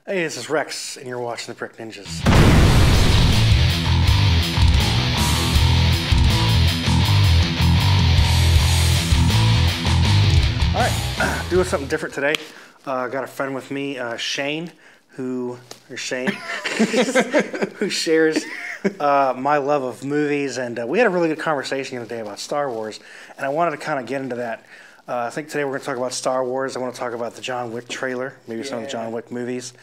Hey, this is Rex, and you're watching the Brick Ninjas. All right, doing something different today. Got a friend with me, Shane, who shares my love of movies, and we had a really good conversation the other day about Star Wars, and I wanted to kind of get into that. I think today we're going to talk about Star Wars. I want to talk about the John Wick trailer, maybe some of the John Wick movies,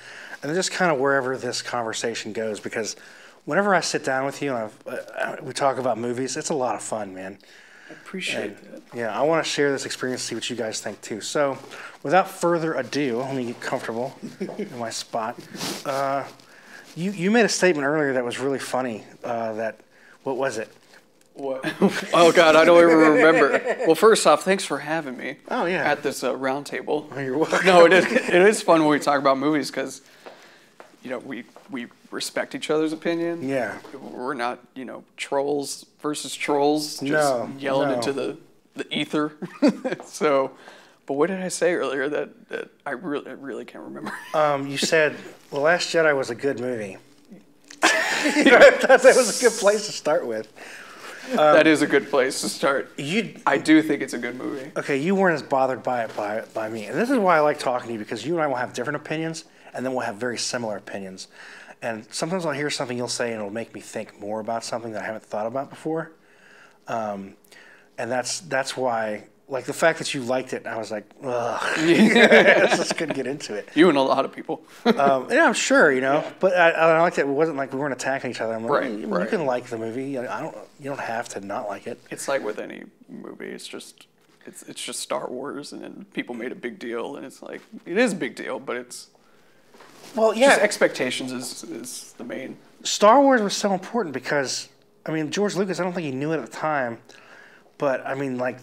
and then just kind of wherever this conversation goes, because whenever I sit down with you and we talk about movies, it's a lot of fun, man. I appreciate that. Yeah, I want to share this experience, see what you guys think too. So, without further ado, let me get comfortable in my spot. You made a statement earlier that was really funny. What was it? What? Oh God, I don't even remember. Well, first off, thanks for having me. Oh yeah. At this round table. Oh, you're welcome. No, it is fun when we talk about movies because, we respect each other's opinion. Yeah. We're not, trolls versus trolls, just yelling into the ether. So, but what did I say earlier that I really can't remember? You said The Last Jedi was a good movie. I thought that was a good place to start with. That is a good place to start. I do think it's a good movie. Okay, you weren't as bothered by it by me. And this is why I like talking to you, because you and I will have different opinions, and then we'll have very similar opinions. And sometimes I'll hear something you'll say, and it'll make me think more about something that I haven't thought about before. And that's why, like, the fact that you liked it, I was like, ugh. I just couldn't get into it. You and a lot of people. Yeah, I'm sure, But I liked it. It wasn't like we weren't attacking each other. I'm like, right. You can like the movie. You don't have to not like it. It's like with any movie. It's just Star Wars, and then people made a big deal, and it's like, it is a big deal, but it's... Well, yeah. Just expectations is the main... Star Wars was so important because, George Lucas, I don't think he knew it at the time, but,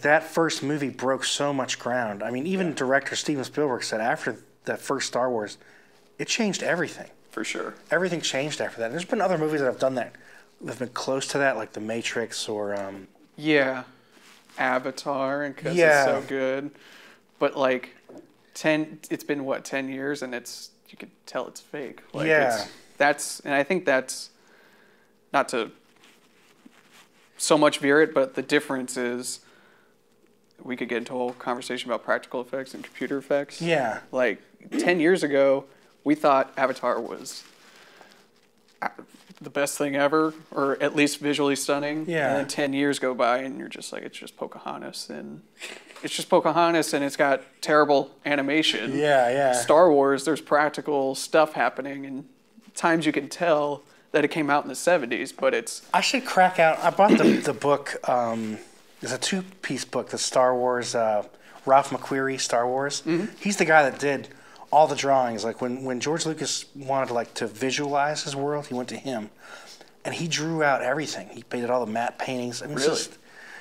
that first movie broke so much ground. Even director Steven Spielberg said after that first Star Wars, it changed everything. For sure. Everything changed after that. And there's been other movies that have done that, that have been close to that, like The Matrix or... Yeah. Avatar, and because it's so good. But, it's been, 10 years, and you can tell it's fake. And I think that's, not to so much veer it, but the difference is we could get into a whole conversation about practical effects and computer effects. Yeah. 10 years ago, we thought Avatar was the best thing ever, or at least visually stunning. Yeah. And then 10 years go by, and you're just like, it's just Pocahontas, and it's got terrible animation. Yeah. Star Wars, there's practical stuff happening, and times you can tell that it came out in the 70s, but it's... I should crack out... I bought the book, it's a two-piece book, the Star Wars, Ralph McQuarrie, Star Wars. Mm-hmm. He's the guy that did all the drawings. Like, when George Lucas wanted to visualize his world, he went to him, and he drew out everything. He painted all the matte paintings. Really?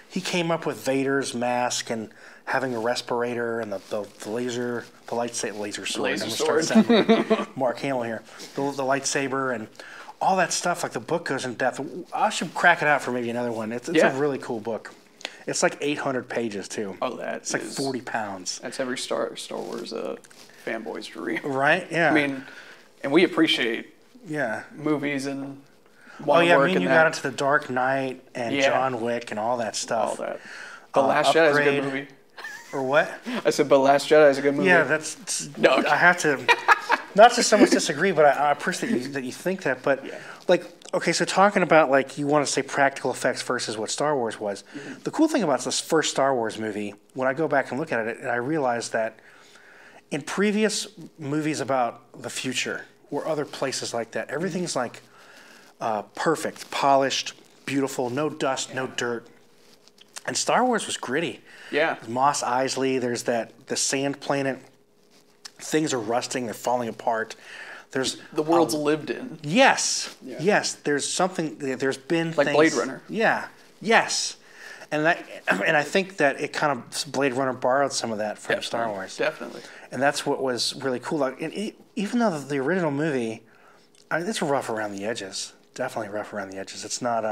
He came up with Vader's mask and having a respirator and the laser, the laser sword. Laser I'm sword. Start sounding like Mark Hamill here. The lightsaber and all that stuff. Like, the book goes in depth. I should crack it out for maybe another one. It's a really cool book. It's 800 pages too. Oh, it's 40 pounds. That's every Star Wars fanboy's dream. Right? Yeah. And we appreciate movies and. You got into The Dark Knight and John Wick and all that stuff. All that. The Last Jedi is a good movie. Or what? I said, but Last Jedi is a good movie. Yeah, no. I have to, not to so much disagree, but I appreciate that you think that. But, okay, so talking about, you want to say practical effects versus what Star Wars was. Mm-hmm. The cool thing about this first Star Wars movie, when I go back and look at it, and I realize that in previous movies about the future or other places like that, everything's perfect, polished, beautiful, no dust, no dirt. And Star Wars was gritty. Yeah. Mos Eisley, there's the sand planet. Things are rusting, they're falling apart. There's the world's lived in. Yes. Yeah. Yes, there's been like things, Blade Runner. Yeah. Yes. And I think that it kind of Blade Runner borrowed some of that from Star Wars. Definitely. And that's what was really cool. Even though the original movie, it's rough around the edges. Definitely rough around the edges. It's not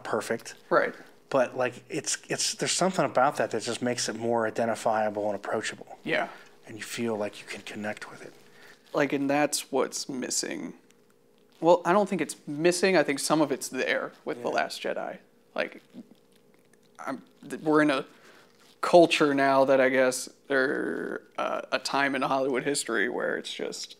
perfect. Right. But there's something about that just makes it more identifiable and approachable. Yeah. And you feel like you can connect with it. like, and that's what's missing. Well, I don't think it's missing. I think some of it's there with The Last Jedi. Like, we're in a culture now that I guess there a time in Hollywood history where it's just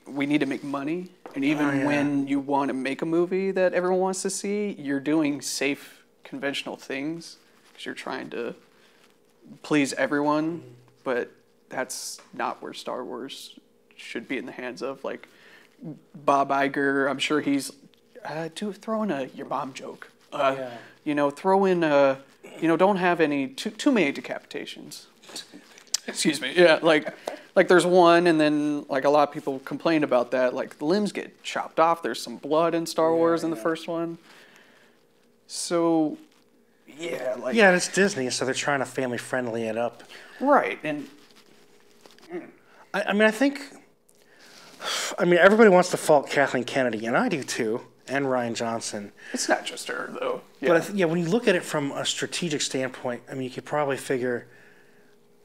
we need to make money, and even when you want to make a movie that everyone wants to see, you're doing safe, conventional things because you're trying to please everyone. But that's not where Star Wars should be in the hands of. Like Bob Iger, I'm sure he's throw in your mom joke. Throw in don't have any too many decapitations. Excuse me. Yeah, like there's one, and then like a lot of people complain about that. Like the limbs get chopped off. There's some blood in Star Wars in the first one. So, it's Disney, so they're trying to family friendly it up. Right, and I mean, everybody wants to fault Kathleen Kennedy, and I do too, and Rian Johnson. It's not just her though. Yeah. But when you look at it from a strategic standpoint, I mean, you could probably figure.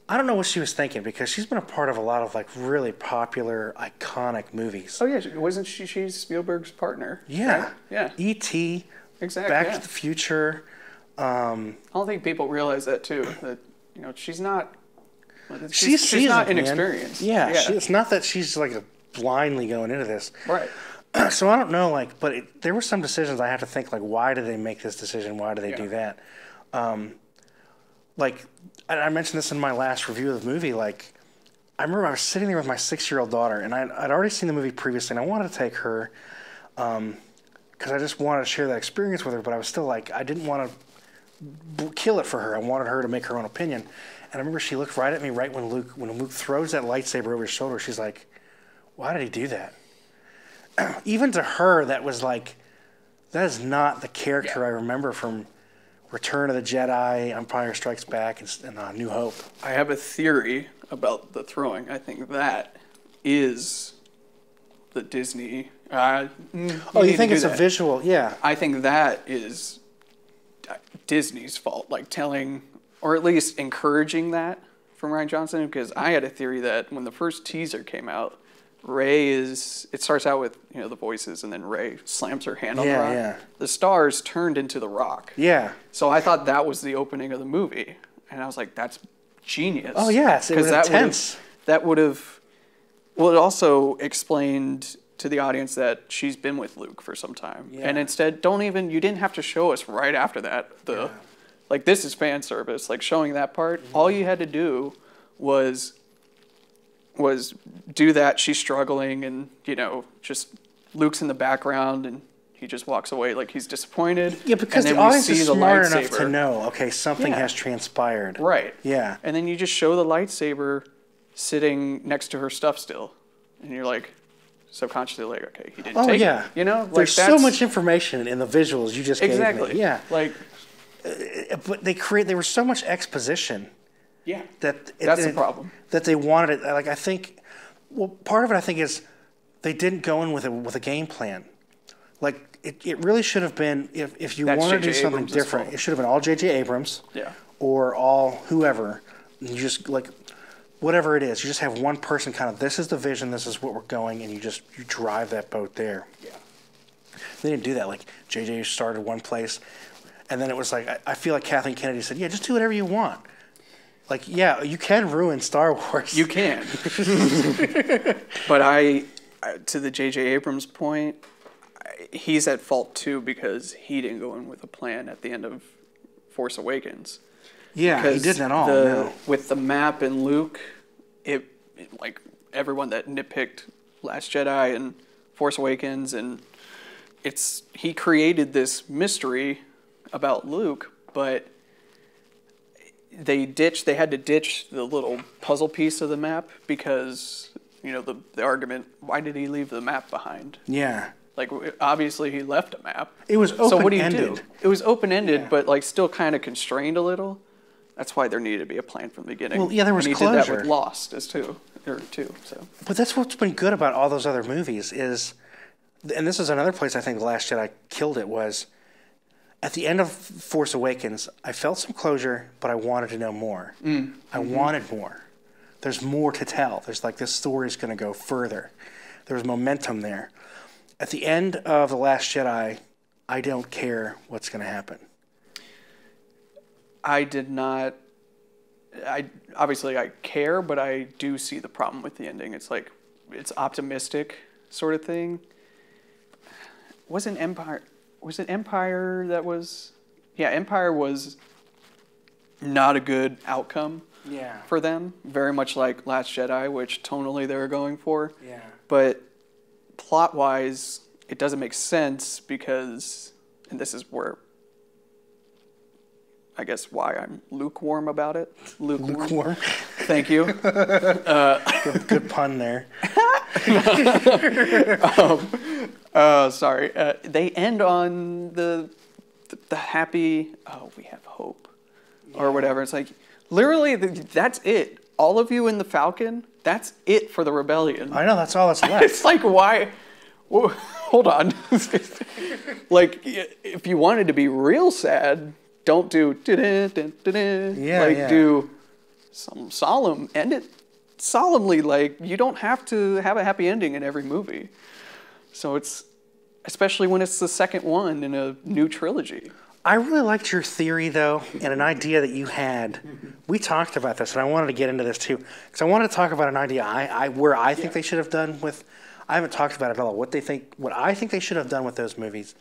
I don't know what she was thinking because she's been a part of a lot of like really popular, iconic movies. Oh yeah, wasn't she? She's Spielberg's partner. Yeah, right? Yeah. E.T. Exactly. Back to the Future. I don't think people realize that too. That she's not. She's not inexperienced. Yeah. It's not that she's like blindly going into this. Right. So I don't know, but there were some decisions I have to think, like, why did they make this decision? Why do they do that? I mentioned this in my last review of the movie. Like, I remember I was sitting there with my 6-year-old daughter, and I'd already seen the movie previously, and I wanted to take her because I just wanted to share that experience with her, but I was still like, I didn't want to kill it for her. I wanted her to make her own opinion. And I remember she looked right at me right when Luke throws that lightsaber over his shoulder. She's like, why did he do that? Even to her, that was like, that is not the character I remember from Return of the Jedi, Empire Strikes Back, and New Hope. I have a theory about the throwing. I think that is the Disney. You think it's a visual? Yeah. I think that is Disney's fault, like telling, or at least encouraging that from Rian Johnson, because I had a theory that when the first teaser came out, it starts out with, the voices, and then Rey slams her hand on the rock. Yeah. The stars turned into the rock. Yeah. So I thought that was the opening of the movie. And I was like, that's genius. Oh, yeah. It was intense. That would have, it also explained to the audience that she's been with Luke for some time. Yeah. And instead, you didn't have to show us right after that. Like, this is fan service. Like, showing that part, all you had to do was do that. She's struggling, and just Luke's in the background, and he just walks away like he's disappointed. Yeah, because the audience is smart enough to know, okay, something has transpired. Right. Yeah. And then you just show the lightsaber sitting next to her stuff still, and you're like, subconsciously like, okay, he didn't take it. There's so much information in the visuals you just gave me. Yeah. Like, but there was so much exposition. Yeah, that's the problem. That they wanted it. Like, I think, part of it I think is they didn't go in with a game plan. Like, it really should have been, if you want to do something different, it should have been all J.J. Abrams. Yeah. Or all whoever. You just, like, whatever it is, you just have one person kind of, this is the vision, this is what we're going, and you drive that boat there. Yeah. They didn't do that. Like, J.J. started one place, and then it was like, I feel like Kathleen Kennedy said, yeah, just do whatever you want. Like, yeah, you can ruin Star Wars. You can. But to the J.J. Abrams point, he's at fault too because he didn't go in with a plan at the end of Force Awakens. Yeah, he didn't at all. With the map and Luke, like everyone that nitpicked Last Jedi and Force Awakens, and he created this mystery about Luke, but they had to ditch the little puzzle piece of the map because, the argument, why did he leave the map behind? Yeah. Like, obviously he left a map. It was open-ended. So what do you do? It was open-ended, but like still kind of constrained a little. That's why there needed to be a plan from the beginning. Well, yeah, there was closure. And he did that with Lost too. So. But that's what's been good about all those other movies is, and this is another place I think The Last Jedi killed it, was at the end of Force Awakens, I felt some closure, but I wanted to know more. I wanted more. there's more to tell. There's like, this story is going to go further. There's momentum there. At the end of The Last Jedi, I don't care what's going to happen. I did not. Obviously I care, but I do see the problem with the ending. It's like, it's optimistic sort of thing. Was it Empire that was? Yeah, Empire was not a good outcome. Yeah. For them, very much like Last Jedi, which tonally they were going for. Yeah. But plot-wise, it doesn't make sense because, and this is where, I guess, why I'm lukewarm about it. Lukewarm. Thank you. Good pun there. Sorry. They end on the happy, we have hope, or whatever. It's like, literally, that's it. All of you in the Falcon, that's it for the rebellion. I know, that's all that's left. It's like, why? Well, hold on. Like, if you wanted to be real sad, don't do do some solemn, end it solemnly. Like, you don't have to have a happy ending in every movie. So it's, especially when it's the second one in a new trilogy. I really liked your theory, though, and an idea that you had. We talked about this, and I wanted to get into this, too, because I wanted to talk about an idea where I think they should have done with. I haven't talked about it at all. What I think they should have done with those movies.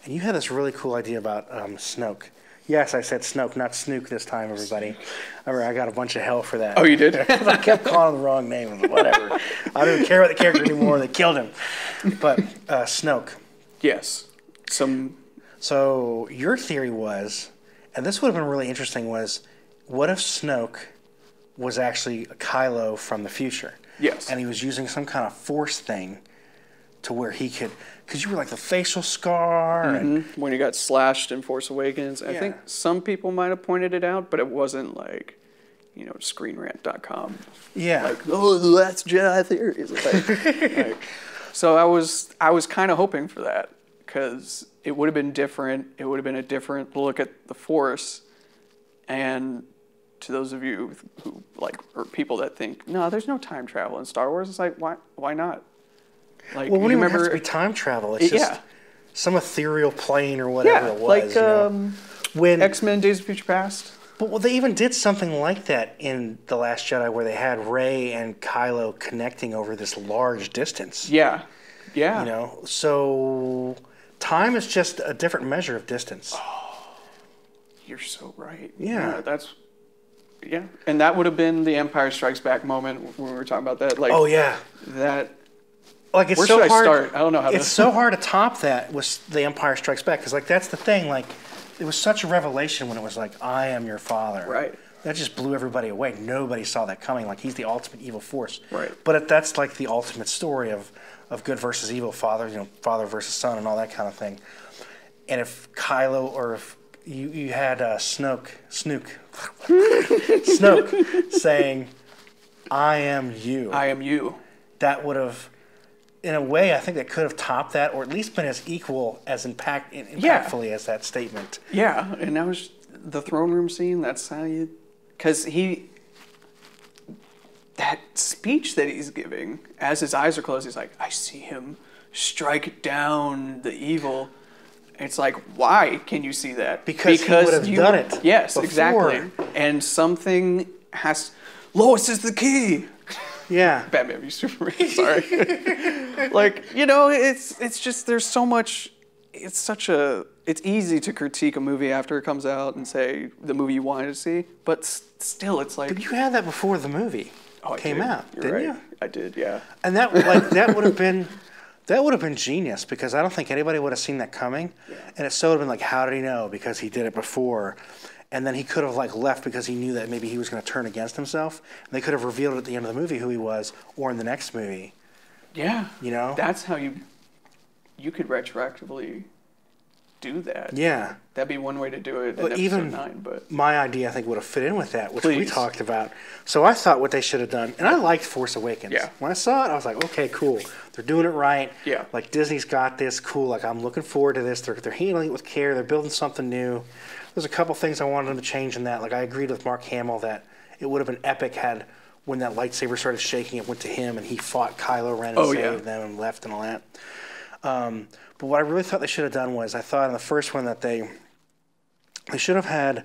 And you had this really cool idea about Snoke. Yes, I said Snoke, not Snook this time, everybody. I got a bunch of hell for that. Oh, you did? I kept calling him the wrong name. Whatever. I don't even care about the character anymore. They killed him. But Snoke. Yes. So your theory was, and this would have been really interesting, was what if Snoke was actually a Kylo from the future? Yes. And he was using some kind of force thing to where he could, because you were like the facial scar. Mm-hmm. And, when he got slashed in Force Awakens. I think some people might have pointed it out, but it wasn't like, ScreenRant.com. Yeah. Like, that's Jedi theories. Like, so I was kind of hoping for that, because it would have been different. It would have been a different look at the Force. And to those of you who or people that think, no, there's no time travel in Star Wars, it's like, why not? Like, well, wouldn't even have to be time travel. It's just some ethereal plane or whatever it was. Like when X-Men Days of Future Past. But they even did something like that in The Last Jedi, where they had Rey and Kylo connecting over this large distance. Yeah. Yeah. So time is just a different measure of distance. Oh, you're so right. Yeah. Yeah. And that would have been the Empire Strikes Back moment when we were talking about that. Like, oh, yeah. That. Like, it's where so should hard. I start? I don't know how it's so hard to top that with The Empire Strikes Back, because, that's the thing. Like, it was such a revelation when it was like, I am your father. Right. That just blew everybody away. Nobody saw that coming. Like, he's the ultimate evil force. Right. But that's like the ultimate story of good versus evil, father versus son, and all that kind of thing. And if Kylo, or if you had Snoke saying, I am you. I am you. That would have, in a way, I think that could have topped that, or at least been as equal, as impactfully as that statement. Yeah, and that was the throne room scene. That's how you, because that speech that he's giving, as his eyes are closed, he's like, I see him strike down the evil. It's like, why can you see that? Because he would have done it. Yes, before. Exactly. And something Lois is the key. Yeah. Batman v Superman, sorry. It's just, there's so much, it's easy to critique a movie after it comes out and say the movie you wanted to see, but still it's like. But you had that before the movie came out, didn't you? I did, yeah. And that would have been. That would have been genius, because I don't think anybody would have seen that coming. Yeah. And it so would have been like, how did he know? Because he did it before. And then he could have left because he knew that maybe he was going to turn against himself. And they could have revealed at the end of the movie who he was, or in the next movie. Yeah. That's how you could retroactively do that. Yeah. That'd be one way to do it in episode even 9. But my idea, I think, would have fit in with that, which we talked about. So I thought what they should have done, and I liked Force Awakens. Yeah. When I saw it, I was like, okay, cool. They're doing it right. Yeah. Like, Disney's got this. Cool. Like, I'm looking forward to this. They're handling it with care. They're building something new. There's a couple things I wanted them to change in that. Like, I agreed with Mark Hamill that it would have been epic had when that lightsaber started shaking, it went to him, and he fought Kylo Ren and saved them and left and all that. But what I really thought they should have done was, I thought in the first one that they should have had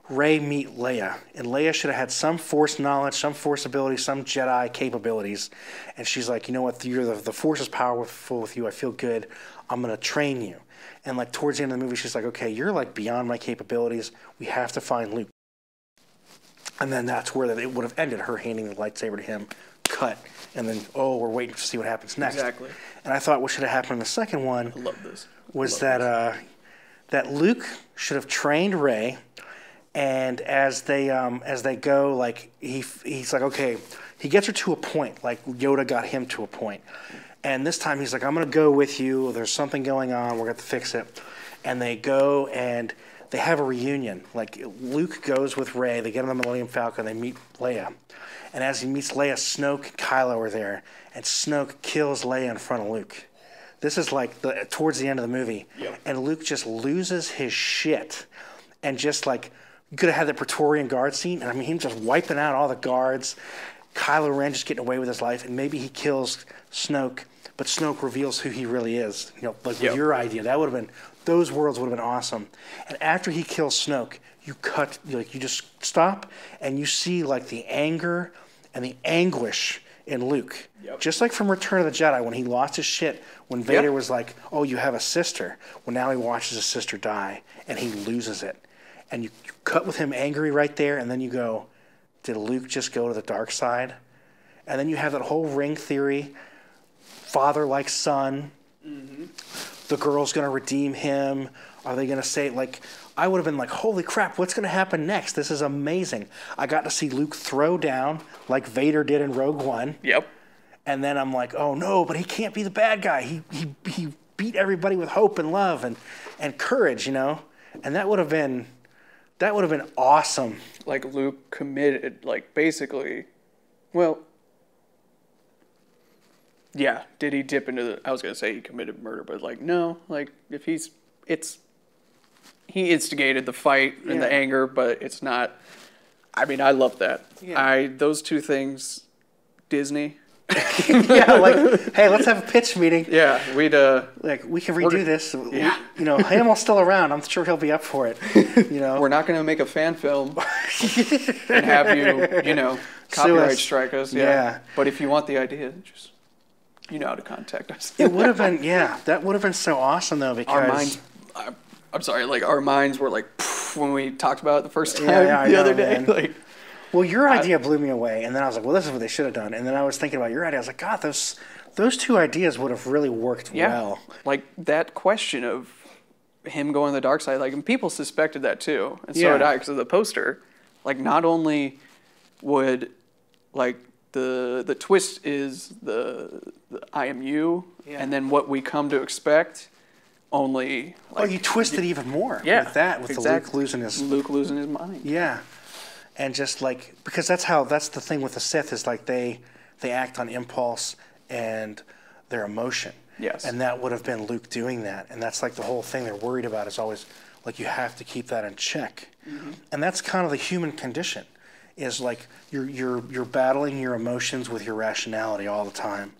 Rey meet Leia, and Leia should have had some Force knowledge, some Force ability, some Jedi capabilities, and she's like, you know what, you're the Force is powerful with you, I feel good, I'm going to train you. And like towards the end of the movie, she's like, okay, you're like beyond my capabilities, we have to find Luke. And then that's where it would have ended, her handing the lightsaber to him, cut, and then, we're waiting to see what happens next. Exactly. And I thought what should have happened in the second one I love this. was that Luke should have trained Rey, and as they go, like he's like, okay, he gets her to a point, like Yoda got him to a point. And this time he's like, I'm going to go with you. There's something going on. We're going to fix it. And they go and they have a reunion. Like Luke goes with Rey. They get on the Millennium Falcon. They meet Leia. And as he meets Leia, Snoke and Kylo are there. And Snoke kills Leia in front of Luke. This is like towards the end of the movie. Yep. And Luke just loses his shit. And just like, you could have had the Praetorian Guard scene. And I mean, him just wiping out all the guards. Kylo Ren just getting away with his life. And maybe he kills Snoke. But Snoke reveals who he really is. You know, like with your idea. That would have been, those worlds would have been awesome. And after he kills Snoke, you just stop and you see like the anger and the anguish in Luke. Yep. Just like from Return of the Jedi when he lost his shit, when Vader was like, oh, you have a sister. Well, now he watches his sister die and he loses it. And you cut with him angry right there, and then you go, did Luke just go to the dark side? And then you have that whole ring theory, father like son. Mm-hmm. The girl's going to redeem him. Are they going to say, like, I would have been like, holy crap, what's going to happen next? This is amazing. I got to see Luke throw down like Vader did in Rogue One. Yep. And then I'm like, oh no, but he can't be the bad guy. He beat everybody with hope and love and courage, you know? And that would have been awesome. Like Luke committed, like basically, well, yeah, did he dip into the, I was going to say he committed murder, but like, no, like if he instigated the fight and the anger, but it's not, I mean, I love that. Yeah. Those two things, Disney. Yeah, like, hey, let's have a pitch meeting. Yeah, we'd like we can redo this. Yeah, you know, Hamill's still around. I'm sure he'll be up for it. You know, we're not going to make a fan film and have you know, copyright strike us. Yeah, but if you want the idea, just you know how to contact us. It would have been, that would have been so awesome though, because our minds. I'm sorry, like our minds were like when we talked about it the first time the other day. Like, well, your idea blew me away, and then I was like, well, this is what they should have done. And then I was thinking about your idea. I was like, God, those two ideas would have really worked well. Like that question of him going to the dark side, like, and people suspected that too, and so did I, because of the poster. Like, not only would, like, the twist is the I am you, and then what we come to expect. Only, like, you twisted even more with that, with exactly. the Luke losing his mind. Yeah. And just like, because that's the thing with the Sith is like they act on impulse and their emotion. Yes. And that would have been Luke doing that. And that's like the whole thing they're worried about is always like you have to keep that in check. Mm-hmm. And that's kind of the human condition is like you're battling your emotions with your rationality all the time.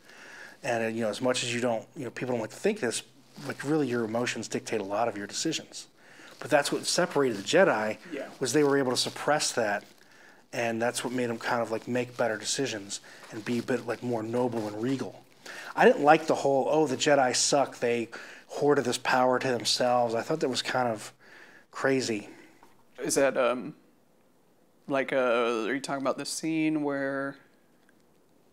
And you know, as much as you don't, you know, people don't like to think this, but really your emotions dictate a lot of your decisions. But that's what separated the Jedi was they were able to suppress that, and that's what made them kind of like make better decisions and be a bit like more noble and regal. I didn't like the whole, the Jedi suck, they hoarded this power to themselves. I thought that was kind of crazy. Is that like are you talking about the scene where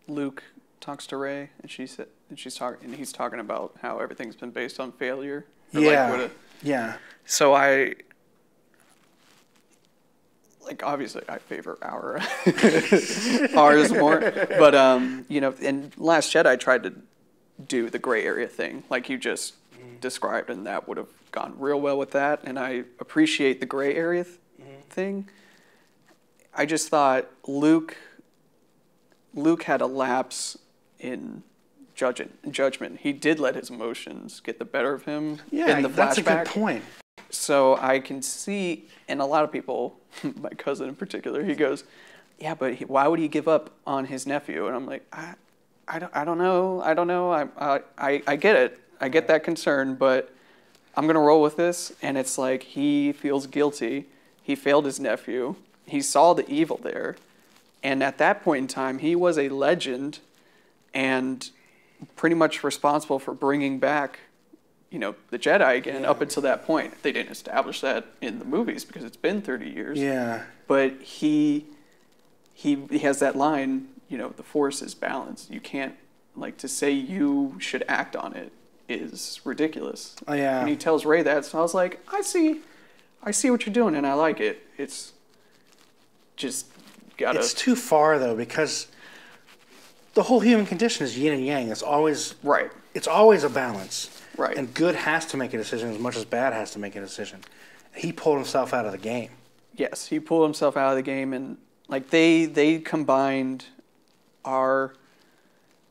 Luke talks to Rey and he's talking about how everything's been based on failure? Yeah. So obviously I favor ours more, but you know, and Last Jedi tried to do the gray area thing like you just described, and that would have gone real well with that, and I appreciate the gray area thing. I just thought Luke had a lapse in judgment. He did let his emotions get the better of him in the flashback. That's a good point. So I can see, and a lot of people, my cousin in particular, he goes, yeah, but why would he give up on his nephew? And I'm like, I don't know. I get it. I get that concern, but I'm going to roll with this. And it's like he feels guilty. He failed his nephew. He saw the evil there. And at that point in time, he was a legend and pretty much responsible for bringing back, the Jedi again up until that point. They didn't establish that in the movies because it's been 30 years. Yeah. But he has that line, the Force is balanced. You can't, to say you should act on it is ridiculous. Oh, yeah. And he tells Rey that, so I was like, I see what you're doing, and I like it. It's just gotta... It's too far, though, because the whole human condition is yin and yang. It's always... Right. It's always a balance. Right. And good has to make a decision as much as bad has to make a decision. He pulled himself out of the game. Yes, he pulled himself out of the game, and they combined our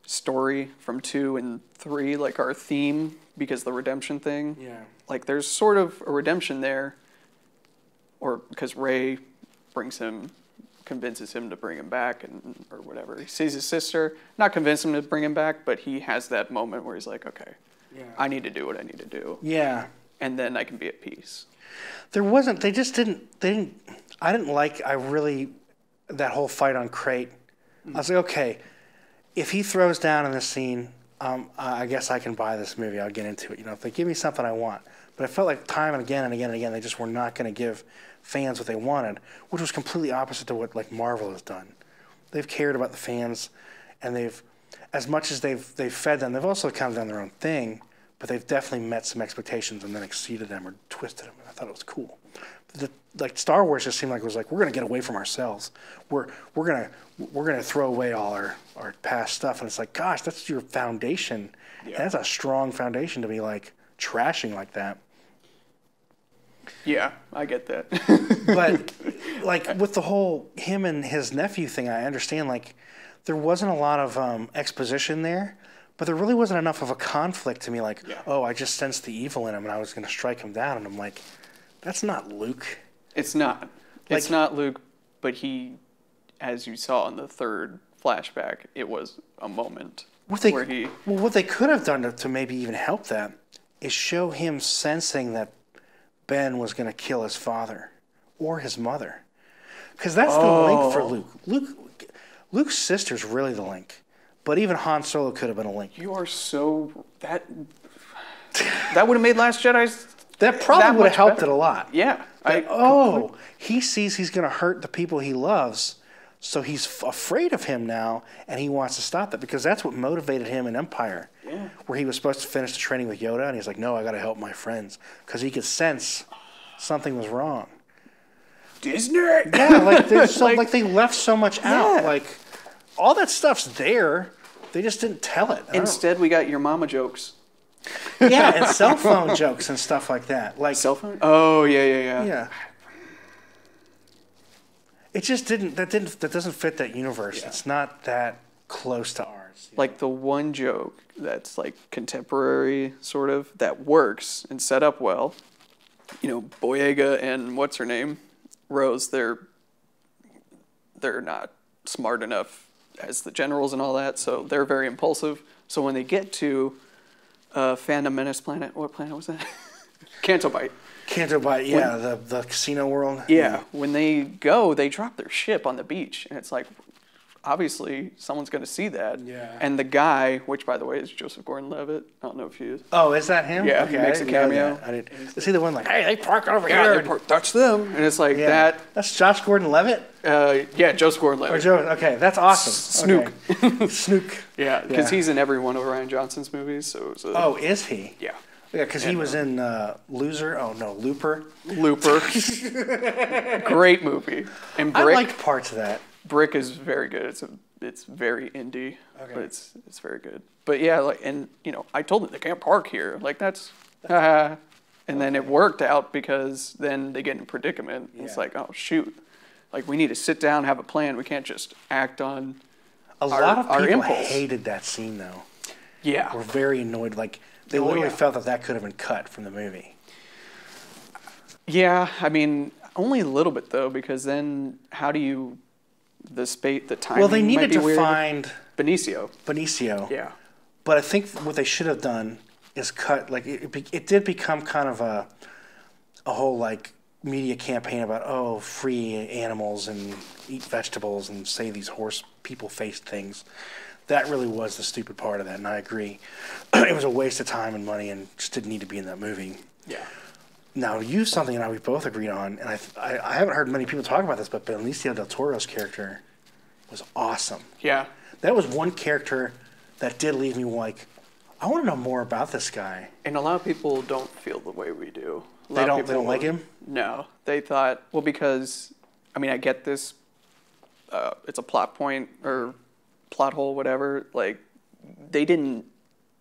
story from 2 and 3, our theme, because the redemption thing. Yeah. There's sort of a redemption there, or because Rey convinces him to bring him back, or whatever. He sees his sister, not convince him to bring him back, but he has that moment where he's like, okay, I need to do what I need to do. Yeah. And then I can be at peace. That whole fight on Crate. I was like, okay, if he throws down in this scene, I guess I can buy this movie. I'll get into it. If they give me something I want. But I felt like time and again and again and again, they just were not going to give fans what they wanted, which was completely opposite to what Marvel has done. They've cared about the fans, and as much as they've fed them, they've also kind of done their own thing, but they've definitely met some expectations and then exceeded them or twisted them. And I thought it was cool. Star Wars just seemed like it was we're going to get away from ourselves. We're going to throw away all our past stuff, and it's like, gosh, that's your foundation. Yeah. That's a strong foundation to be trashing like that. Yeah, I get that. But with the whole him and his nephew thing, I understand there wasn't a lot of exposition there, but there really wasn't enough of a conflict to me. Oh, I just sensed the evil in him, and I was going to strike him down, and I'm like, that's not Luke. It's not. It's not Luke, but he, as you saw in the third flashback, it was a moment where he... Well, what they could have done to maybe even help that is show him sensing that Ben was going to kill his father or his mother. Because that's the link for Luke. Luke's sister's really the link. But even Han Solo could have been a link. You are so... That would have made Last Jedi's... That probably would have helped it a lot. Yeah. He sees he's going to hurt the people he loves, so he's afraid of him now, and he wants to stop that, because that's what motivated him in Empire, where he was supposed to finish the training with Yoda, and he's like, no, I got to help my friends, because he could sense something was wrong. Disney! Yeah, they left so much out. All that stuff's there. They just didn't tell it. Instead, we got your mama jokes. Yeah, and cell phone jokes and stuff like that. Cell phone? Oh, yeah. Yeah. It just didn't. That doesn't fit that universe. Yeah. It's not that close to ours. The one joke that's contemporary, sort of, that works and set up well. Boyega and what's her name, Rose. They're not smart enough as the generals and all that, so they're very impulsive. So when they get to Phantom Menace planet. What planet was that? Canto Bight. Yeah, the casino world. Yeah, when they go, they drop their ship on the beach, and it's obviously someone's going to see that. Yeah. And the guy, which by the way is Joseph Gordon-Levitt, I don't know if he is. Oh, is that him? Yeah, he makes a cameo. Is he the one hey, they park over here? That's them. And it's that. That's Josh Gordon-Levitt? Yeah, Joseph Gordon-Levitt. Okay, that's awesome. Snook. Okay. Snook. Yeah, because he's in every one of Rian Johnson's movies. So is he? Yeah. Yeah, because he was in Loser. Oh, no, Looper. Great movie. And Brick, I liked parts of that. Brick is very good. It's very indie, but it's very good. But yeah, I told them they can't park here. That's, and then it worked out because then they get in a predicament. Yeah. It's oh shoot, we need to sit down, have a plan. We can't just act on a lot of people hated that scene though. Yeah, were very annoyed. They literally felt that could have been cut from the movie. Yeah, I mean, only a little bit though, because then how do you the timing. Well, they needed might be to weird. find Benicio. Yeah. But I think what they should have done is cut, like, it did become kind of a whole, like, media campaign about, free animals and eat vegetables and say these horse people-faced things. That really was the stupid part of that, and I agree. It was a waste of time and money and just didn't need to be in that movie. Yeah. Now, something that we both agreed on, and I haven't heard many people talk about this, but Benicio del Toro's character was awesome. Yeah. That was one character that did leave me like, I want to know more about this guy. And a lot of people don't feel the way we do. They don't like him? No. They thought, well, because, I mean, I get this. It's a plot point or plot hole, whatever. Like, they didn't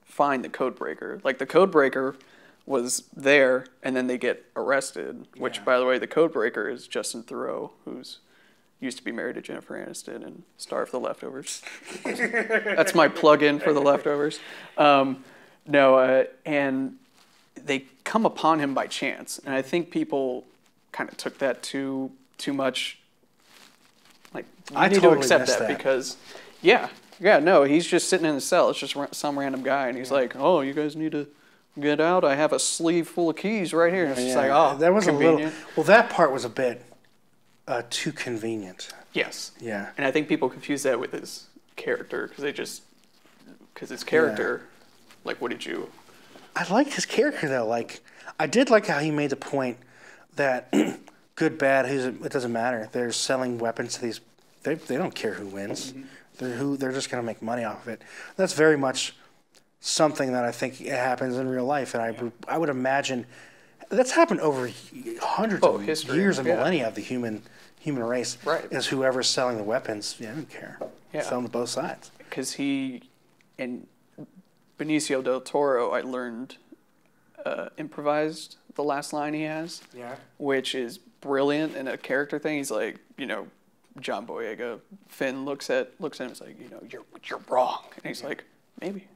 find the code breaker. Like, the code breaker was there, and then they get arrested, which, by the way, the code breaker is Justin Theroux, who's used to be married to Jennifer Aniston and star of The Leftovers. That's my plug-in for The Leftovers. And they come upon him by chance, and I think people kind of took that too much. Like, you need to accept that because, he's just sitting in the cell. It's just some random guy, and he's like, "Oh, you guys need to get out. I have a sleeve full of keys right here." And it's just like, oh, that was convenient. That part was a bit too convenient. Yes. Yeah. And I think people confuse that with his character because his character, like, what did you? I liked his character though. Like, I did like how he made the point that good, bad, it doesn't matter. They're selling weapons to these. They don't care who wins. Mm-hmm. They're just going to make money off of it. That's very much something that I think happens in real life, and I would imagine that's happened over hundreds of years and millennia of the human race. Right. Is whoever's selling the weapons, I don't care. Yeah. Sell them to both sides. Because in Benicio del Toro, I learned improvised the last line he has. Yeah. Which is brilliant in a character thing. He's like, John Boyega. Finn looks at him and is like, you're wrong. And he's like, maybe.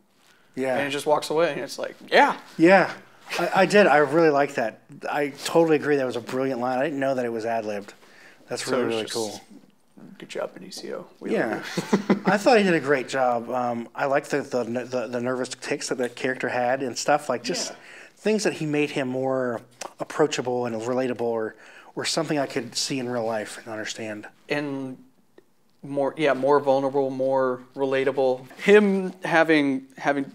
Yeah. And he just walks away, and it's like, yeah. Yeah. I did. I really like that. I totally agree. That was a brilliant line. I didn't know that it was ad-libbed. That's really, really cool. Good job, Benicio. I thought he did a great job. I liked the nervous tics that character had and stuff, like just things that he made him more approachable and relatable or something I could see in real life and understand. And more vulnerable, more relatable. Him having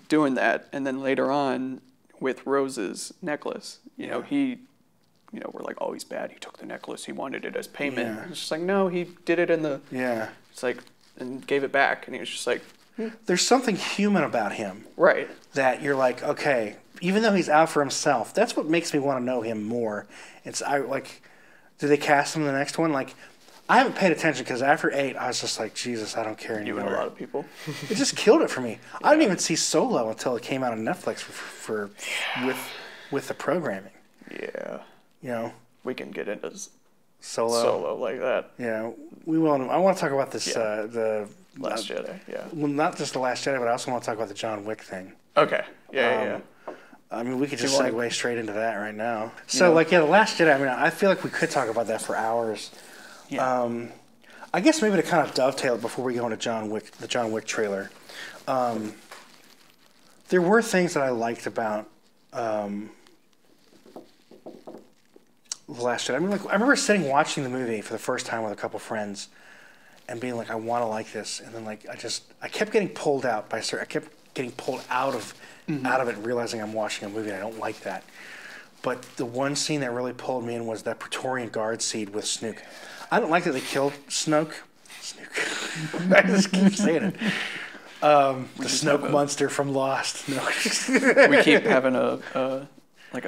doing that, and then later on with Rose's necklace, we're like, oh, he's bad. He took the necklace. He wanted it as payment. Yeah. It's just like, no, he did it in the. Yeah. It's like, and gave it back, and he was just like. There's something human about him. Right. That you're like, okay, even though he's out for himself, that's what makes me want to know him more. Do they cast him in the next one? Like, I haven't paid attention because after 8, I was just like, Jesus, I don't care anymore. You and a lot of people. It just killed it for me. Yeah. I didn't even see Solo until it came out on Netflix with the programming. Yeah. We can get into Solo like that. Yeah, we will. I want to talk about this, the Last Jedi, Well, not just the Last Jedi, but I also want to talk about the John Wick thing. Okay. Yeah. I mean, we could just segue straight into that right now. So, the Last Jedi, I mean, I feel like we could talk about that for hours. Yeah. I guess maybe to kind of dovetail it before we go into the John Wick trailer. There were things that I liked about The Last Jedi. I mean, like, I remember sitting watching the movie for the first time with a couple friends and being like, I want to like this. And then, like, I kept getting pulled out I kept getting pulled out of it, realizing I'm watching a movie and I don't like that. But the one scene that really pulled me in was that Praetorian Guard scene with Snoke. I don't like that they killed Snoke. I just keep saying it. The Snoke monster from Lost. No. We keep having a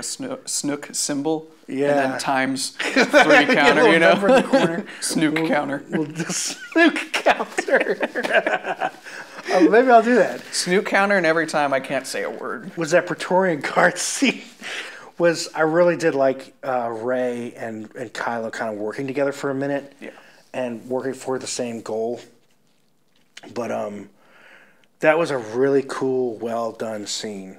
Snook symbol. Yeah. And then times 3 counter, the corner. Snook counter. The Snook counter. Maybe I'll do that. Snook counter, and every time I can't say a word. Was that Praetorian Guard scene? I really did like Rey and Kylo kind of working together for a minute. Yeah. And working for the same goal. But that was a really cool, well done scene.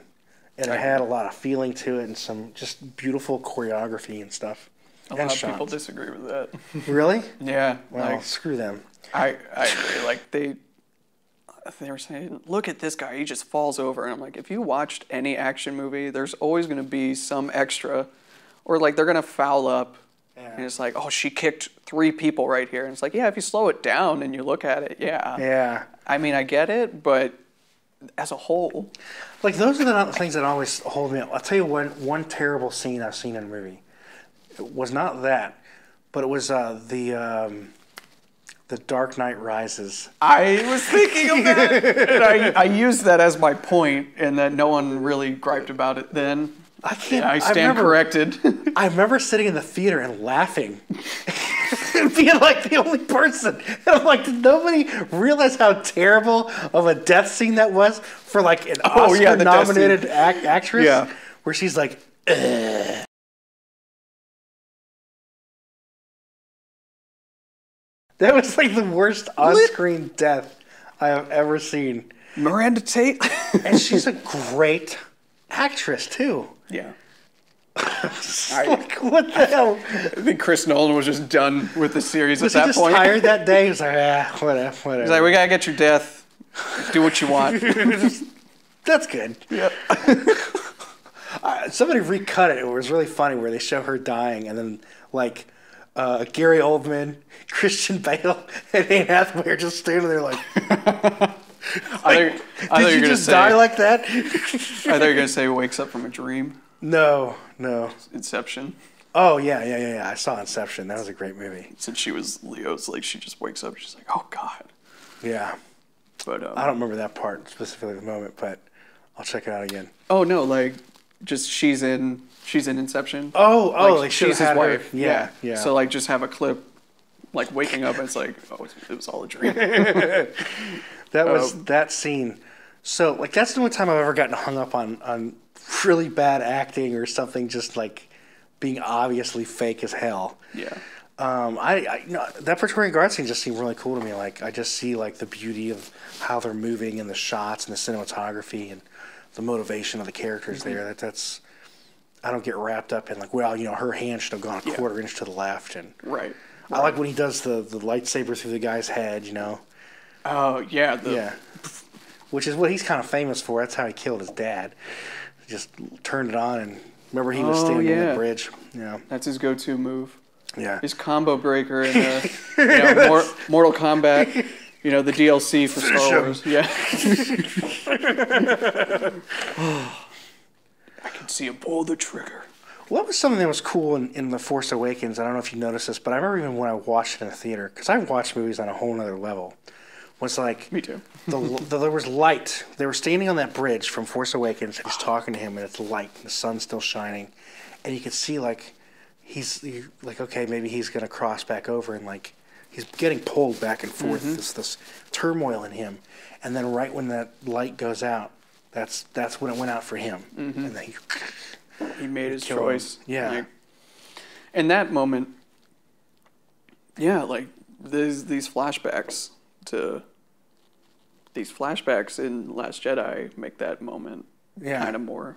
And it had a lot of feeling to it and some just beautiful choreography and stuff. A lot of people disagree with that. Really? Yeah. Well, screw them. I agree. Like they were saying, look at this guy, he just falls over. And I'm like, if you watched any action movie, there's always going to be some extra, or like they're going to foul up. Yeah. And it's like, oh, she kicked 3 people right here. And it's like, yeah, if you slow it down and you look at it, yeah. Yeah. I mean, I get it, but as a whole. Like, those are the things that always hold me up. I'll tell you one terrible scene I've seen in a movie. It was not that, but it was the Dark Knight Rises. I was thinking of that, and I used that as my point, and that no one really griped about it then. I can't. I stand corrected. I remember sitting in the theater and laughing, and being like the only person. And I'm like, did nobody realize how terrible of a death scene that was for like an Oscar-nominated actress? Yeah, where she's like, ugh. That was like the worst on-screen death I have ever seen. Miranda Tate, and she's a great actress too. Yeah. Like, what the hell? I think Chris Nolan was just done with the series at that point. Was he just tired that day? He was like, whatever. He's like, we gotta get your death. Do what you want. That's good. Yep. Somebody recut it. It was really funny where they show her dying, and then like Gary Oldman, Christian Bale, and Anne Hathaway are just standing there like. I thought did you just die like that? I thought you were going to say wakes up from a dream. No. Inception. Oh, yeah. I saw Inception. That was a great movie. Since she was Leo's, like, she just wakes up. She's like, oh, God. Yeah. But I don't remember that part specifically at the moment, but I'll check it out again. Oh, no, like, just she's in Inception. Oh, like she's his wife. Yeah. So, like, just have a clip, like, waking up, and it's like, oh, it was all a dream. That was that scene. So, like, that's the only time I've ever gotten hung up on really bad acting or something just, like, being obviously fake as hell. Yeah. That Praetorian Guard scene just seemed really cool to me. Like, I just see, like, the beauty of how they're moving and the shots and the cinematography and the motivation of the characters there. That's I don't get wrapped up in, like, well, her hand should have gone a quarter inch to the left. And right. I like when he does the lightsaber through the guy's head, Oh, yeah. Which is what he's kind of famous for. That's how he killed his dad. Just turned it on, and remember he was standing on the bridge. Yeah. That's his go-to move. Yeah. His combo breaker in Mortal Kombat, the DLC for Star Wars. Yeah. I can see him pull the trigger. What was something that was cool in The Force Awakens? I don't know if you noticed this, but I remember even when I watched it in the theater, because I watched movies on a whole other level. Was like me too. There was light. They were standing on that bridge from Force Awakens, and he's talking to him, and it's light. And the sun's still shining, and you can see like he's like, okay, maybe he's gonna cross back over, and like he's getting pulled back and forth. Mm-hmm. This turmoil in him, and then right when that light goes out, that's when it went out for him, and then he made his choice. Yeah, like, in that moment, like these flashbacks in Last Jedi make that moment kind of more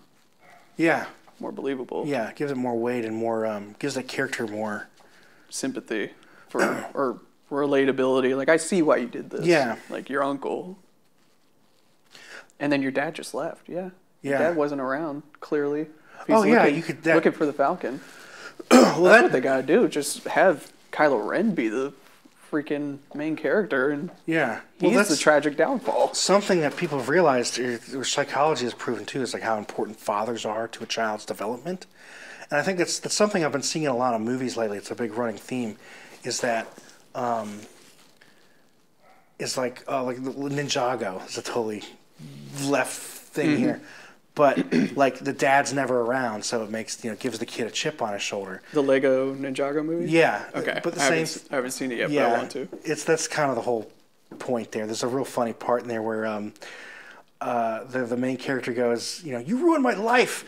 believable. Yeah, it gives it more weight and more gives the character more sympathy or relatability. Like, I see why you did this. Yeah. Like, your uncle. And then your dad just left. Yeah. Your dad wasn't around, clearly. Looking for the Falcon. Well, that's what they gotta do. Just have Kylo Ren be the freaking main character, and he's the tragic downfall. Something that people have realized, or psychology has proven too, is like how important fathers are to a child's development. And I think that's something I've been seeing in a lot of movies lately. It's a big running theme, is that is like Ninjago is a totally left thing here. But like the dad's never around, so it makes gives the kid a chip on his shoulder. The Lego Ninjago movie? Yeah. Okay. But I haven't seen it yet, but I want to. That's kind of the whole point there. There's a real funny part in there where the main character goes, you ruined my life.